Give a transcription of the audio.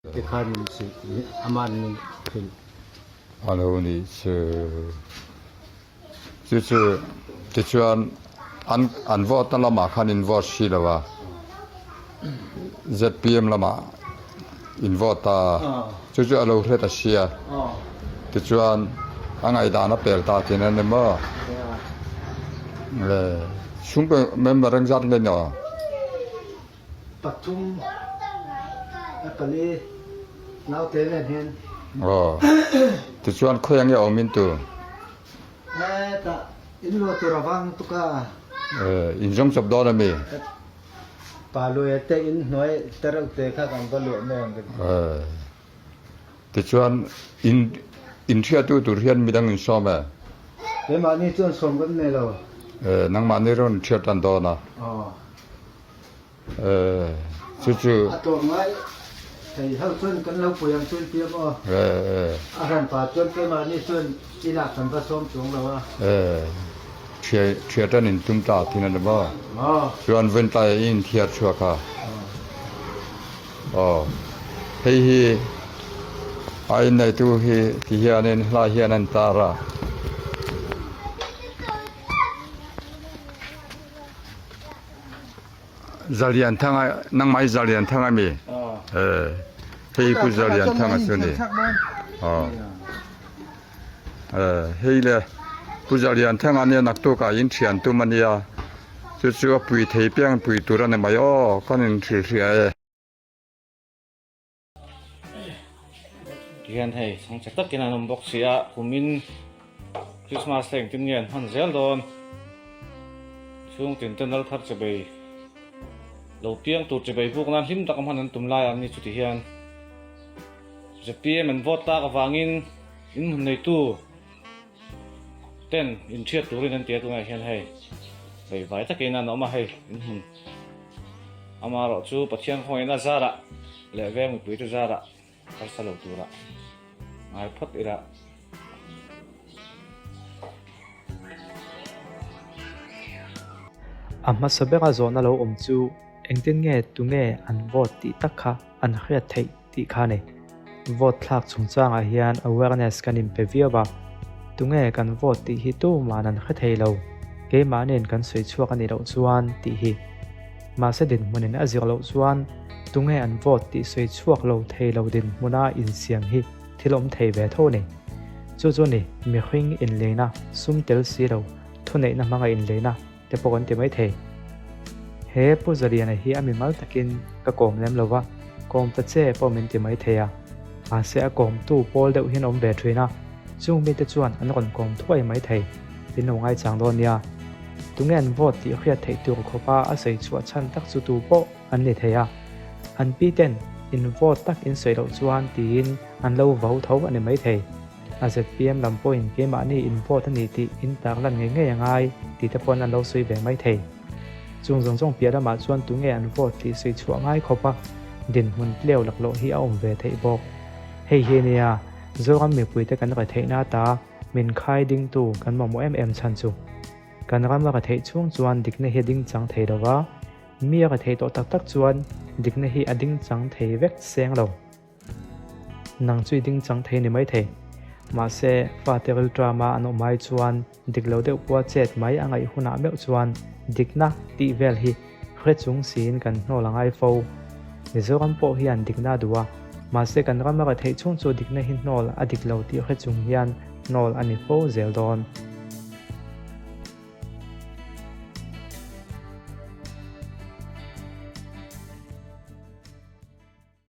cái khăn sự aman thì 然后呢就是安沃那了嘛，看安沃西了吧，ZPM 了嘛，安沃ta，就是阿罗克的西啊，就是安爱达那贝塔天那么，兄弟们没人家的呢， patum apali nau te len hen 哦，就是安可样要面对， ta in lo tu rawang tu ka 因中什么多了没？ pa lo te in noi terau te kha kam ka lo me ang 就是安因贴都人没当因说嘛， ke ma ni chuan som kan ne lo 能嘛那种贴单多呢。 就是 a to ngai thei hau chuan kan lo puyang chuan pia mo a ran pa chuan ke ma ni chuan ila kan pa som chung lo a 贴着您中大听了吗？专问大因贴出卡。哦，嘿，哎，那都嘿，底下呢，拉下那大啦。Zalian tanga nang mai zalian tanga mi. Hei ku zalian tanga suni. Hei le ku zalian tanga ne nak to ka in thian tu mania. Chu chu pui thei piang pui tu ran mai o kan in thi thi ai. Hiện thầy sang chắc tất cái nào bọc xía của mình Christmas lệnh tin nghiền hoàn dễ luôn xuống tiền tân al phát chế bày đầu tiên tụt chế bày buộc nan him ta cầm hắn tụm lai anh đi chút thì hiện chế bia mình vót ta cái vangin in hôm nay tu tên in chiết tu lên tiền tu này hiện thầy bày vài tất cái nào nó mà hay in hôm ama rồi chú bắt chiang hồi na ra đã lệ về một buổi tu ra đã phát sao lâu tu đã ai phát đi đã amma sabeka zona lo omchu engten nge tunge an vote ti takha an khriat thei ti khane vote thlak chungchang a hian awareness kanin peviawa tunge kan vote ti hi tu manan kha thei lo ke manen kan soi chuak ani ro chuan ti hi ma se din munin azir lo chuan tunge an vote ti soi chuak lo thei lo din muna in siang hi thilom thei ve tho ni chu chu ni mi khing in leina sum tel si lo thunei na manga in leina te pokon te mai thei he pu zarian hi ami mal takin ka kom lem lova kom ta che po min te mai theya a se a kom tu pol deuh hin om ve thina chung mi te chuan an kon kom thuai mai thei tin no ngai chang don nia tungen vote ti khriat thei tu khopa a sei chu chan tak chu tu po an ni theya an pi ten in vote tak in sei lo chuan tin an lo vau tho ani mai thei a ZPM lam point ke ma ni in vote ani ti in tak lan nge nge ngai ti te pon an lo sui ve mai thei chung jong jong pia da ma chuan tu nge an vote ti sei chu ngai khopa din hun leo lak lo hi a om ve thei bok hei he nia zoram mi pui te kan ka thei na ta min khai ding tu kan ma mo em chan chu kan ram ka thei chung chuan dikne heading chang thei dawa mi ka thei to tak tak chuan dikne hi ading chang thei vek seng lo nang chui ding chang thei ni mai thei ma se fatal drama ano mai chuan diklo deuh puwa chet mai angai huna meu chuan dikna ti vel hi khre chung sin kan hno langai fo mizoram po hian dikna duwa ma se kan rama ka thei chung chu dikna hin hnol a diklo ti khre chung hian nol ani fo zel don